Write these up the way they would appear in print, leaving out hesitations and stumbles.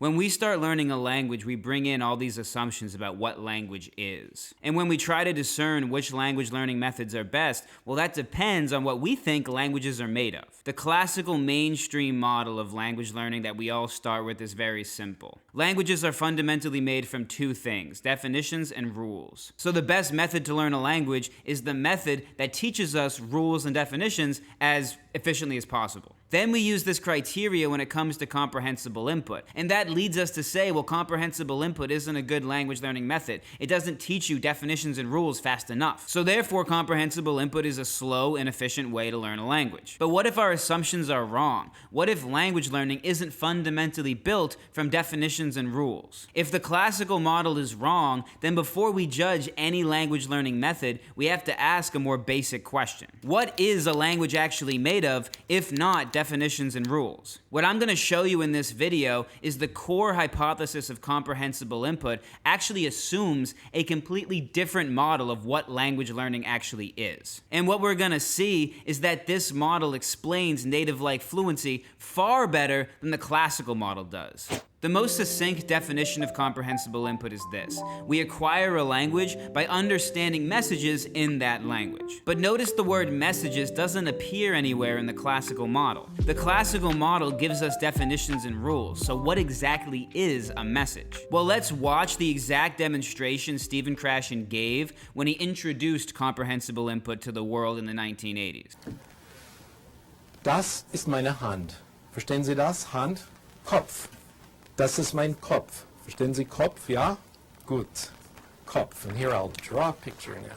When we start learning a language, we bring in all these assumptions about what language is. And when we try to discern which language learning methods are best, well, that depends on what we think languages are made of. The classical mainstream model of language learning that we all start with is very simple. Languages are fundamentally made from two things: definitions and rules. So the best method to learn a language is the method that teaches us rules and definitions as efficiently as possible. Then we use this criteria when it comes to comprehensible input. And that leads us to say, well, comprehensible input isn't a good language learning method. It doesn't teach you definitions and rules fast enough. So therefore, comprehensible input is a slow and efficient way to learn a language. But what if our assumptions are wrong? What if language learning isn't fundamentally built from definitions and rules? If the classical model is wrong, then before we judge any language learning method, we have to ask a more basic question. What is a language actually made of, if not definitions and rules? What I'm going to show you in this video is the core hypothesis of comprehensible input actually assumes a completely different model of what language learning actually is. And what we're going to see is that this model explains native-like fluency far better than the classical model does. The most succinct definition of comprehensible input is this: we acquire a language by understanding messages in that language. But notice the word messages doesn't appear anywhere in the classical model. The classical model gives us definitions and rules, so what exactly is a message? Well, let's watch the exact demonstration Stephen Krashen gave when he introduced comprehensible input to the world in the 1980s. Das ist meine Hand. Verstehen Sie das? Hand, Kopf. Das ist mein Kopf. Verstehen Sie Kopf? Ja? Gut. Kopf. And here I'll draw a picture now.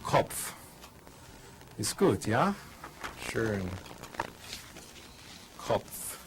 Kopf. Ist gut, ja? Schön. Kopf.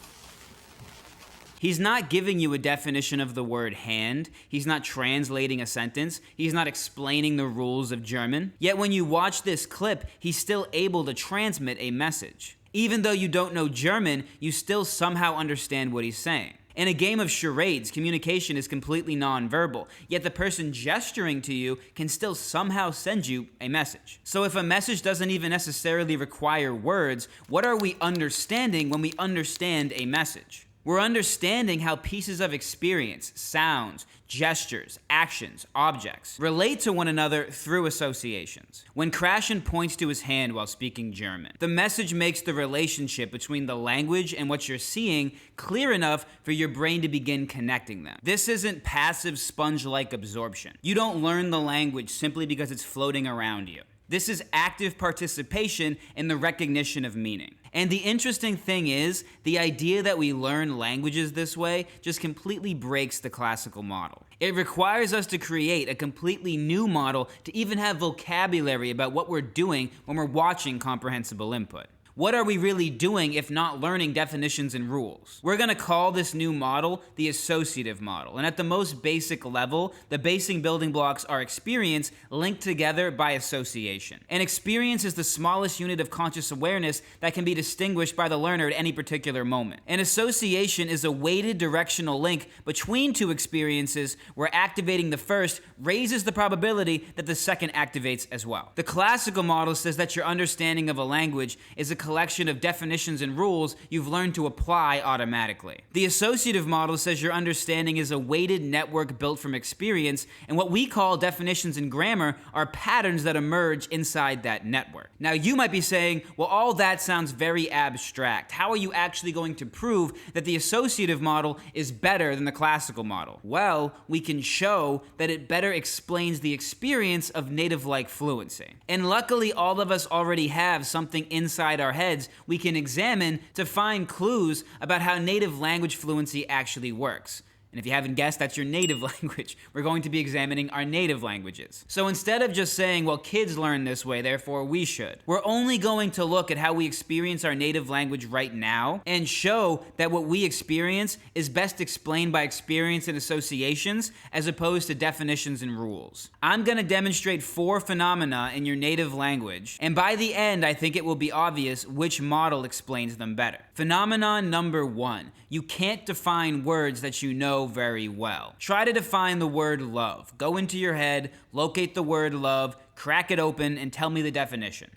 He's not giving you a definition of the word hand. He's not translating a sentence. He's not explaining the rules of German. Yet when you watch this clip, he's still able to transmit a message. Even though you don't know German, you still somehow understand what he's saying. In a game of charades, communication is completely nonverbal, yet the person gesturing to you can still somehow send you a message. So if a message doesn't even necessarily require words, what are we understanding when we understand a message? We're understanding how pieces of experience, sounds, gestures, actions, objects relate to one another through associations. When Krashen points to his hand while speaking German, the message makes the relationship between the language and what you're seeing clear enough for your brain to begin connecting them. This isn't passive sponge-like absorption. You don't learn the language simply because it's floating around you. This is active participation in the recognition of meaning. And the interesting thing is, the idea that we learn languages this way just completely breaks the classical model. It requires us to create a completely new model to even have vocabulary about what we're doing when we're watching comprehensible input. What are we really doing if not learning definitions and rules? We're going to call this new model the associative model. And at the most basic level, the basic building blocks are experience linked together by association. And experience is the smallest unit of conscious awareness that can be distinguished by the learner at any particular moment. And association is a weighted directional link between two experiences where activating the first raises the probability that the second activates as well. The classical model says that your understanding of a language is a collection of definitions and rules you've learned to apply automatically. The associative model says your understanding is a weighted network built from experience, and what we call definitions and grammar are patterns that emerge inside that network. Now you might be saying, well, all that sounds very abstract. How are you actually going to prove that the associative model is better than the classical model? Well, we can show that it better explains the experience of native-like fluency. And luckily, all of us already have something inside our heads we can examine to find clues about how native language fluency actually works. And if you haven't guessed, that's your native language. We're going to be examining our native languages. So instead of just saying, well, kids learn this way, therefore we should, we're only going to look at how we experience our native language right now and show that what we experience is best explained by experience and associations as opposed to definitions and rules. I'm going to demonstrate 4 phenomena in your native language, and by the end, I think it will be obvious which model explains them better. Phenomenon number 1. You can't define words that you know very well. Try to define the word love. Go into your head, locate the word love, crack it open, and tell me the definition.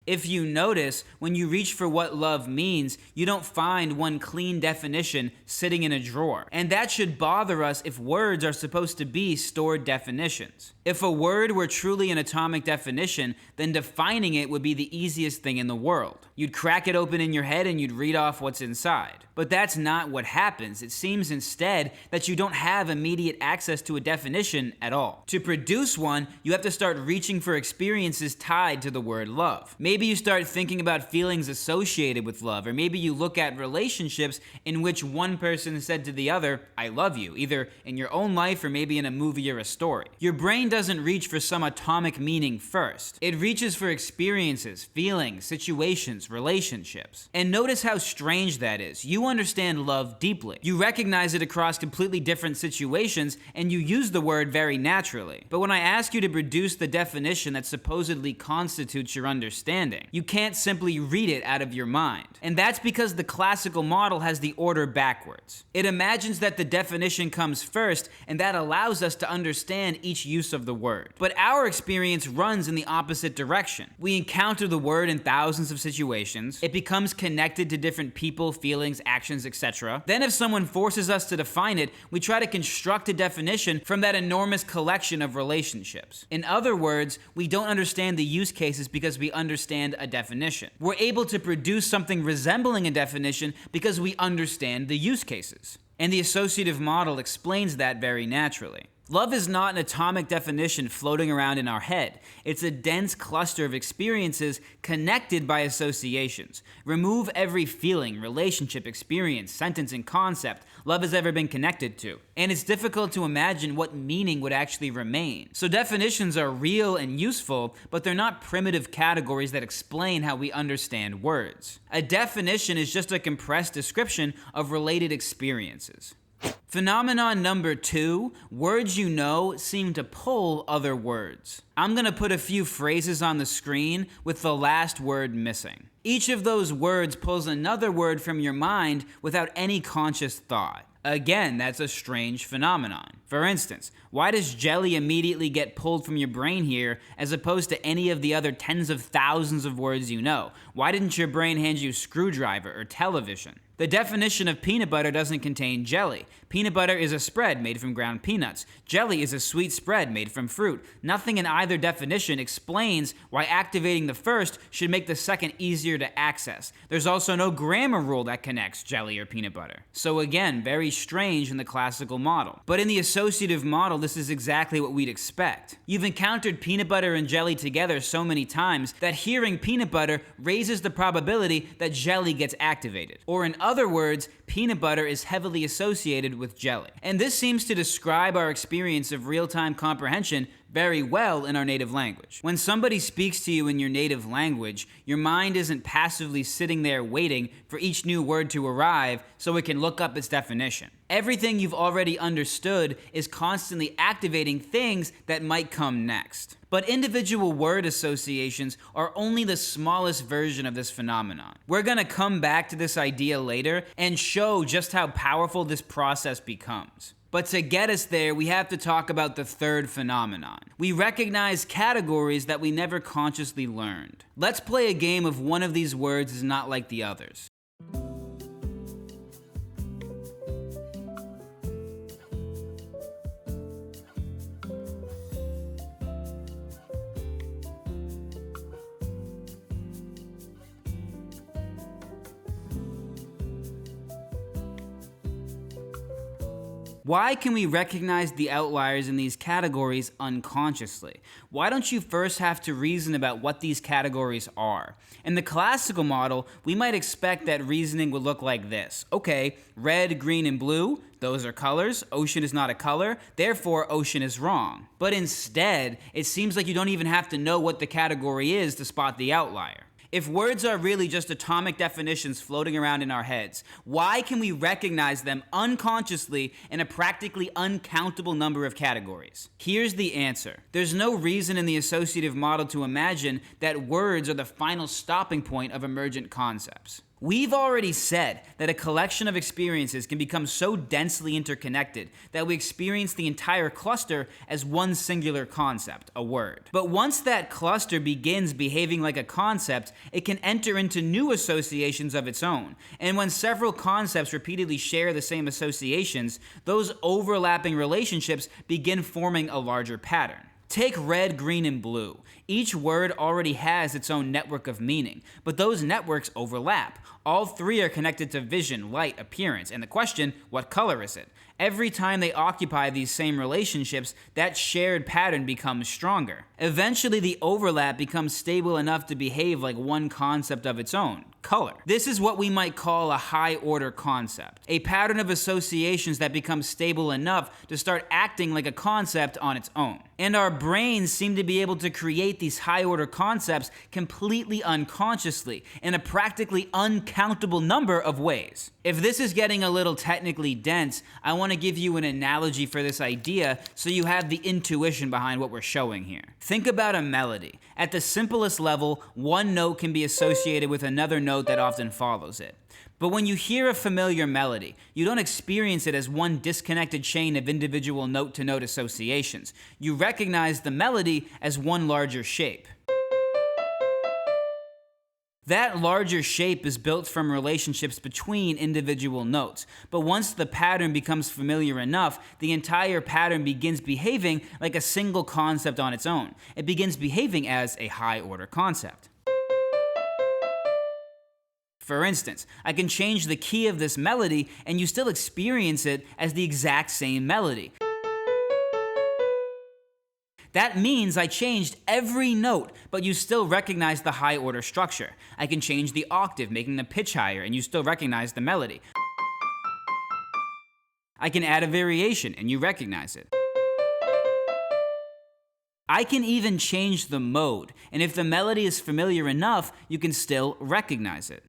If you notice, when you reach for what love means, you don't find one clean definition sitting in a drawer. And that should bother us if words are supposed to be stored definitions. If a word were truly an atomic definition, then defining it would be the easiest thing in the world. You'd crack it open in your head and you'd read off what's inside. But that's not what happens. It seems instead that you don't have immediate access to a definition at all. To produce one, you have to start reaching for experiences tied to the word love. Maybe you start thinking about feelings associated with love, or maybe you look at relationships in which one person said to the other, I love you, either in your own life or maybe in a movie or a story. Your brain doesn't reach for some atomic meaning first. It reaches for experiences, feelings, situations, relationships. And notice how strange that is. You understand love deeply. You recognize it across completely different situations, and you use the word very naturally. But when I ask you to produce the definition that supposedly constitutes your understanding, you can't simply read it out of your mind. And that's because the classical model has the order backwards. It imagines that the definition comes first, and that allows us to understand each use of the word. But our experience runs in the opposite direction. We encounter the word in thousands of situations. It becomes connected to different people, feelings, actions, etc. Then if someone forces us to define it, we try to construct a definition from that enormous collection of relationships. In other words, we don't understand the use cases because we understand a definition. We're able to produce something resembling a definition because we understand the use cases. And the associative model explains that very naturally. Love is not an atomic definition floating around in our head. It's a dense cluster of experiences connected by associations. Remove every feeling, relationship, experience, sentence, and concept love has ever been connected to, and it's difficult to imagine what meaning would actually remain. So definitions are real and useful, but they're not primitive categories that explain how we understand words. A definition is just a compressed description of related experiences. Phenomenon number 2, words you know seem to pull other words. I'm gonna put a few phrases on the screen with the last word missing. Each of those words pulls another word from your mind without any conscious thought. Again, that's a strange phenomenon. For instance, why does jelly immediately get pulled from your brain here as opposed to any of the other tens of thousands of words you know? Why didn't your brain hand you screwdriver or television? The definition of peanut butter doesn't contain jelly. Peanut butter is a spread made from ground peanuts. Jelly is a sweet spread made from fruit. Nothing in either definition explains why activating the first should make the second easier to access. There's also no grammar rule that connects jelly or peanut butter. So again, very strange in the classical model. But in the associative model, this is exactly what we'd expect. You've encountered peanut butter and jelly together so many times that hearing peanut butter raises the probability that jelly gets activated. Or in other words, peanut butter is heavily associated with jelly. And this seems to describe our experience of real-time comprehension very well in our native language. When somebody speaks to you in your native language, your mind isn't passively sitting there waiting for each new word to arrive so it can look up its definition. Everything you've already understood is constantly activating things that might come next. But individual word associations are only the smallest version of this phenomenon. We're gonna come back to this idea later and show just how powerful this process becomes. But to get us there, we have to talk about the third phenomenon. We recognize categories that we never consciously learned. Let's play a game of one of these words is not like the others. Why can we recognize the outliers in these categories unconsciously? Why don't you first have to reason about what these categories are? In the classical model, we might expect that reasoning would look like this. Okay, red, green, and blue, those are colors. Ocean is not a color, therefore ocean is wrong. But instead, it seems like you don't even have to know what the category is to spot the outlier. If words are really just atomic definitions floating around in our heads, why can we recognize them unconsciously in a practically uncountable number of categories? Here's the answer. There's no reason in the associative model to imagine that words are the final stopping point of emergent concepts. We've already said that a collection of experiences can become so densely interconnected that we experience the entire cluster as one singular concept, a word. But once that cluster begins behaving like a concept, it can enter into new associations of its own. And when several concepts repeatedly share the same associations, those overlapping relationships begin forming a larger pattern. Take red, green, and blue. Each word already has its own network of meaning, but those networks overlap. All three are connected to vision, light, appearance, and the question, what color is it? Every time they occupy these same relationships, that shared pattern becomes stronger. Eventually, the overlap becomes stable enough to behave like one concept of its own, color. This is what we might call a high-order concept, a pattern of associations that becomes stable enough to start acting like a concept on its own. And our brains seem to be able to create these high-order concepts completely unconsciously in a practically uncountable number of ways. If this is getting a little technically dense, I want to give you an analogy for this idea so you have the intuition behind what we're showing here. Think about a melody. At the simplest level, one note can be associated with another note that often follows it. But when you hear a familiar melody, you don't experience it as one disconnected chain of individual note-to-note associations. You recognize the melody as one larger shape. That larger shape is built from relationships between individual notes, but once the pattern becomes familiar enough, the entire pattern begins behaving like a single concept on its own. It begins behaving as a high-order concept. For instance, I can change the key of this melody and you still experience it as the exact same melody. That means I changed every note, but you still recognize the high order structure. I can change the octave, making the pitch higher, and you still recognize the melody. I can add a variation, and you recognize it. I can even change the mode, and if the melody is familiar enough, you can still recognize it.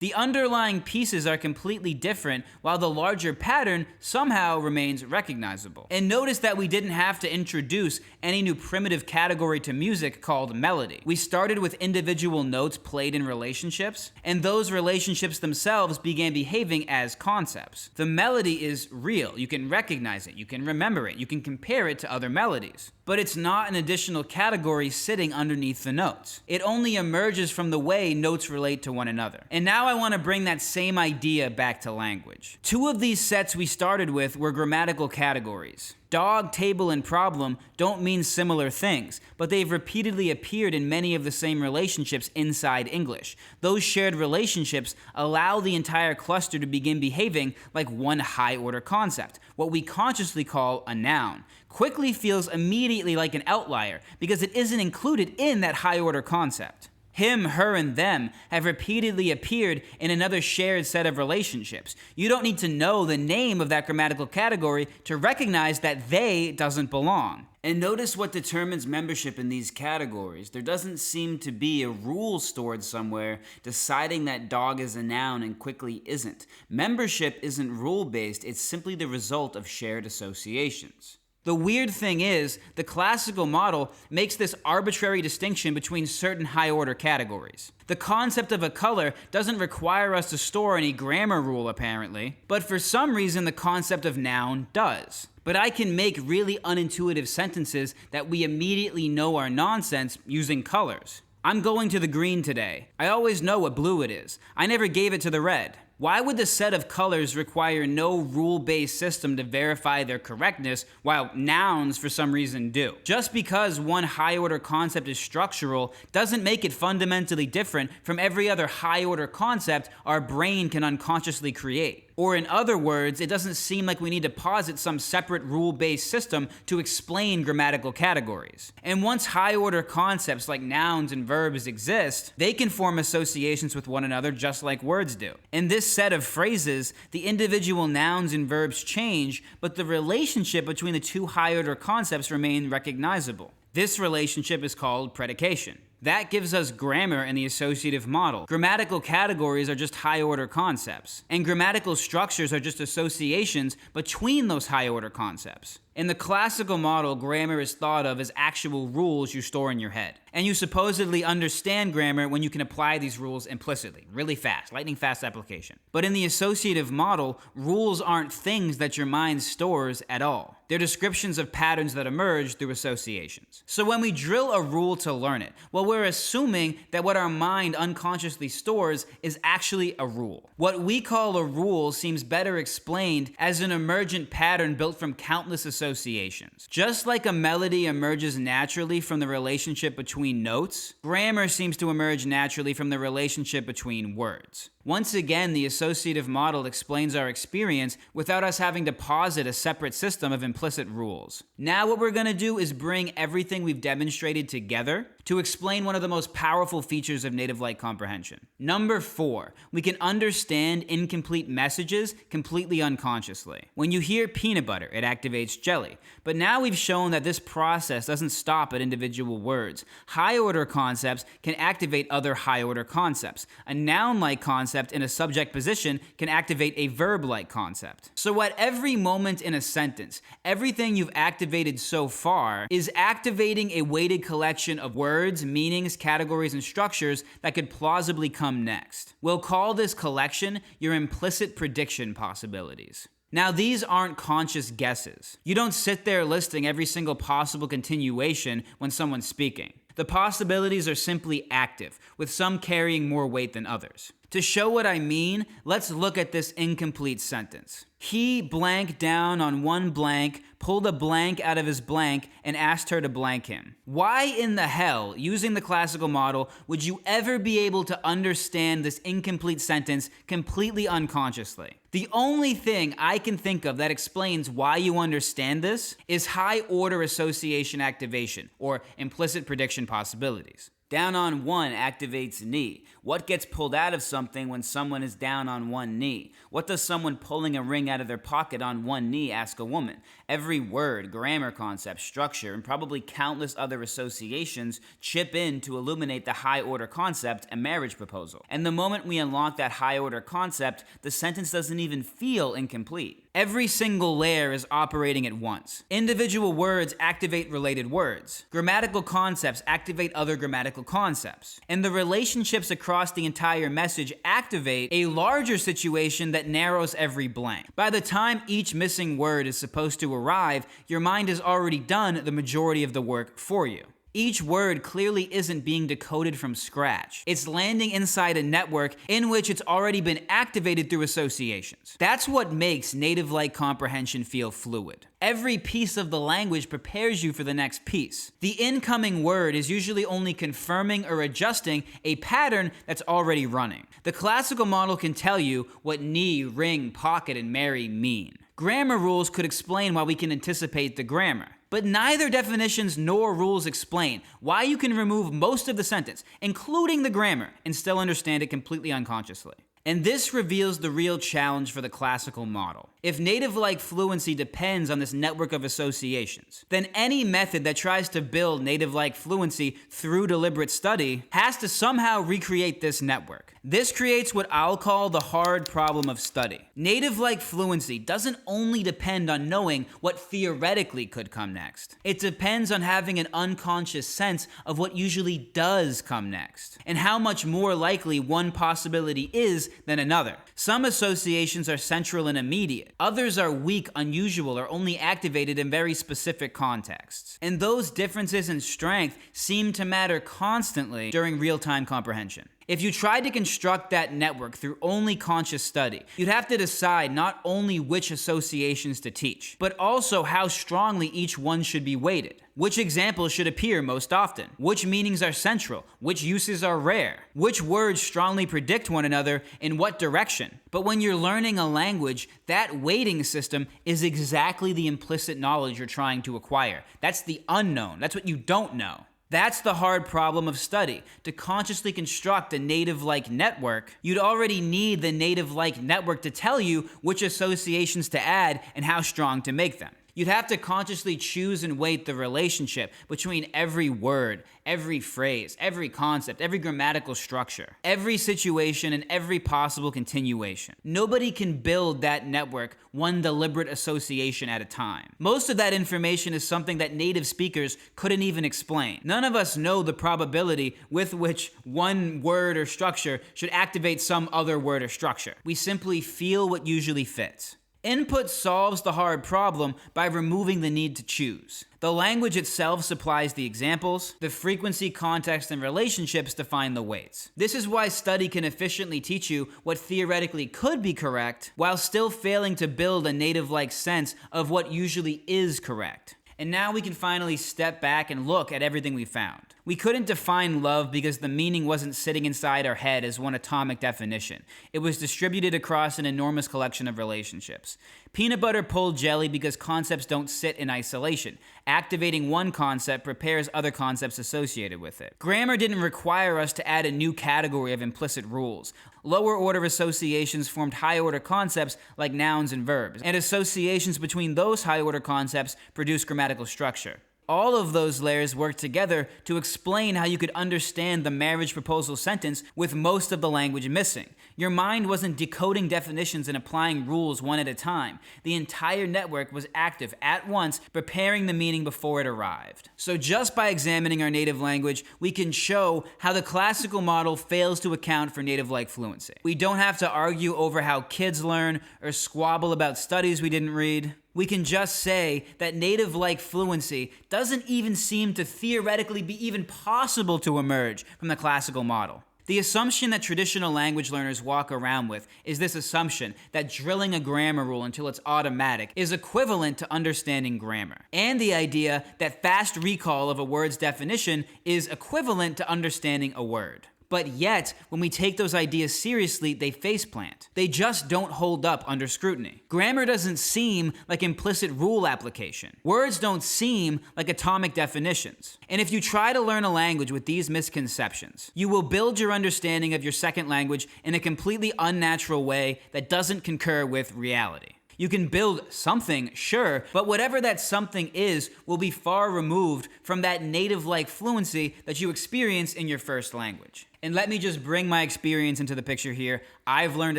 The underlying pieces are completely different, while the larger pattern somehow remains recognizable. And notice that we didn't have to introduce any new primitive category to music called melody. We started with individual notes played in relationships, and those relationships themselves began behaving as concepts. The melody is real. You can recognize it, you can remember it, you can compare it to other melodies. But it's not an additional category sitting underneath the notes. It only emerges from the way notes relate to one another. And now I want to bring that same idea back to language. Two of these sets we started with were grammatical categories. Dog, table, and problem don't mean similar things, but they've repeatedly appeared in many of the same relationships inside English. Those shared relationships allow the entire cluster to begin behaving like one high-order concept, what we consciously call a noun. Quickly feels immediately like an outlier because it isn't included in that high-order concept. Him, her, and them have repeatedly appeared in another shared set of relationships. You don't need to know the name of that grammatical category to recognize that they doesn't belong. And notice what determines membership in these categories. There doesn't seem to be a rule stored somewhere deciding that dog is a noun and quickly isn't. Membership isn't rule-based, it's simply the result of shared associations. The weird thing is, the classical model makes this arbitrary distinction between certain high-order categories. The concept of a color doesn't require us to store any grammar rule, apparently, but for some reason the concept of noun does. But I can make really unintuitive sentences that we immediately know are nonsense using colors. I'm going to the green today. I always know what blue it is. I never gave it to the red. Why would the set of colors require no rule-based system to verify their correctness, while nouns for some reason do? Just because one high-order concept is structural doesn't make it fundamentally different from every other high-order concept our brain can unconsciously create. Or in other words, it doesn't seem like we need to posit some separate rule-based system to explain grammatical categories. And once high-order concepts like nouns and verbs exist, they can form associations with one another just like words do. In this set of phrases, the individual nouns and verbs change, but the relationship between the two high-order concepts remain recognizable. This relationship is called predication. That gives us grammar in the associative model. Grammatical categories are just high-order concepts, and grammatical structures are just associations between those high-order concepts. In the classical model, grammar is thought of as actual rules you store in your head. And you supposedly understand grammar when you can apply these rules implicitly, really fast, lightning fast application. But in the associative model, rules aren't things that your mind stores at all. They're descriptions of patterns that emerge through associations. So when we drill a rule to learn it, well, we're assuming that what our mind unconsciously stores is actually a rule. What we call a rule seems better explained as an emergent pattern built from countless associations. Just like a melody emerges naturally from the relationship between notes, grammar seems to emerge naturally from the relationship between words. Once again, the associative model explains our experience without us having to posit a separate system of implicit rules. Now what we're going to do is bring everything we've demonstrated together to explain one of the most powerful features of native-like comprehension. Number 4, we can understand incomplete messages completely unconsciously. When you hear peanut butter, it activates jelly. But now we've shown that this process doesn't stop at individual words. High-order concepts can activate other high-order concepts. A noun-like concept in a subject position can activate a verb-like concept. So at every moment in a sentence, everything you've activated so far is activating a weighted collection of words, meanings, categories, and structures that could plausibly come next. We'll call this collection your implicit prediction possibilities. Now, these aren't conscious guesses. You don't sit there listing every single possible continuation when someone's speaking. The possibilities are simply active, with some carrying more weight than others. To show what I mean, let's look at this incomplete sentence. He blank down on one blank, pulled a blank out of his blank, and asked her to blank him. Why in the hell, using the classical model, would you ever be able to understand this incomplete sentence completely unconsciously? The only thing I can think of that explains why you understand this is high-order association activation, or implicit prediction possibilities. Down on one activates knee. What gets pulled out of something when someone is down on one knee? What does someone pulling a ring out of their pocket on one knee ask a woman? Every word, grammar concept, structure, and probably countless other associations chip in to illuminate the high-order concept, a marriage proposal. And the moment we unlock that high-order concept, the sentence doesn't even feel incomplete. Every single layer is operating at once. Individual words activate related words. Grammatical concepts activate other grammatical concepts. And the relationships across the entire message activate a larger situation that narrows every blank. By the time each missing word is supposed to arrive, your mind has already done the majority of the work for you. Each word clearly isn't being decoded from scratch. It's landing inside a network in which it's already been activated through associations. That's what makes native-like comprehension feel fluid. Every piece of the language prepares you for the next piece. The incoming word is usually only confirming or adjusting a pattern that's already running. The classical model can tell you what knee, ring, pocket, and marry mean. Grammar rules could explain why we can anticipate the grammar. But neither definitions nor rules explain why you can remove most of the sentence, including the grammar, and still understand it completely unconsciously. And this reveals the real challenge for the classical model. If native-like fluency depends on this network of associations, then any method that tries to build native-like fluency through deliberate study has to somehow recreate this network. This creates what I'll call the hard problem of study. Native-like fluency doesn't only depend on knowing what theoretically could come next. It depends on having an unconscious sense of what usually does come next, and how much more likely one possibility is than another. Some associations are central and immediate. Others are weak, unusual, or only activated in very specific contexts. And those differences in strength seem to matter constantly during real-time comprehension. If you tried to construct that network through only conscious study, you'd have to decide not only which associations to teach, but also how strongly each one should be weighted. Which examples should appear most often? Which meanings are central? Which uses are rare? Which words strongly predict one another in what direction? But when you're learning a language, that weighting system is exactly the implicit knowledge you're trying to acquire. That's the unknown. That's what you don't know. That's the hard problem of study. To consciously construct a native-like network, you'd already need the native-like network to tell you which associations to add and how strong to make them. You'd have to consciously choose and weight the relationship between every word, every phrase, every concept, every grammatical structure, every situation, and every possible continuation. Nobody can build that network one deliberate association at a time. Most of that information is something that native speakers couldn't even explain. None of us know the probability with which one word or structure should activate some other word or structure. We simply feel what usually fits. Input solves the hard problem by removing the need to choose. The language itself supplies the examples, the frequency, context, and relationships define the weights. This is why study can efficiently teach you what theoretically could be correct, while still failing to build a native-like sense of what usually is correct. And now we can finally step back and look at everything we found. We couldn't define love because the meaning wasn't sitting inside our head as one atomic definition. It was distributed across an enormous collection of relationships. Peanut butter pulled jelly because concepts don't sit in isolation. Activating one concept prepares other concepts associated with it. Grammar didn't require us to add a new category of implicit rules. Lower order associations formed high order concepts like nouns and verbs, and associations between those high order concepts produce grammatical structure. All of those layers work together to explain how you could understand the marriage proposal sentence with most of the language missing. Your mind wasn't decoding definitions and applying rules one at a time. The entire network was active at once, preparing the meaning before it arrived. So just by examining our native language, we can show how the classical model fails to account for native-like fluency. We don't have to argue over how kids learn or squabble about studies we didn't read. We can just say that native-like fluency doesn't even seem to theoretically be even possible to emerge from the classical model. The assumption that traditional language learners walk around with is this assumption that drilling a grammar rule until it's automatic is equivalent to understanding grammar, and the idea that fast recall of a word's definition is equivalent to understanding a word. But yet, when we take those ideas seriously, they faceplant. They just don't hold up under scrutiny. Grammar doesn't seem like implicit rule application. Words don't seem like atomic definitions. And if you try to learn a language with these misconceptions, you will build your understanding of your second language in a completely unnatural way that doesn't concur with reality. You can build something, sure, but whatever that something is will be far removed from that native-like fluency that you experience in your first language. And let me just bring my experience into the picture here. I've learned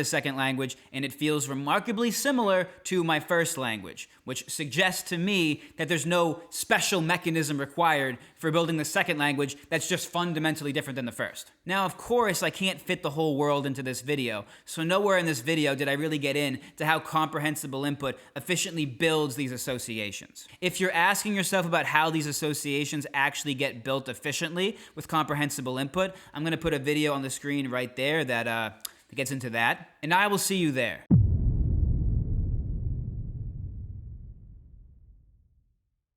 a second language, and it feels remarkably similar to my first language, which suggests to me that there's no special mechanism required for building the second language that's just fundamentally different than the first. Now, of course, I can't fit the whole world into this video, so nowhere in this video did I really get into how comprehensible input efficiently builds these associations. If you're asking yourself about how these associations actually get built efficiently with comprehensible input, I'm going to put a video on the screen right there that gets into that, and I will see you there.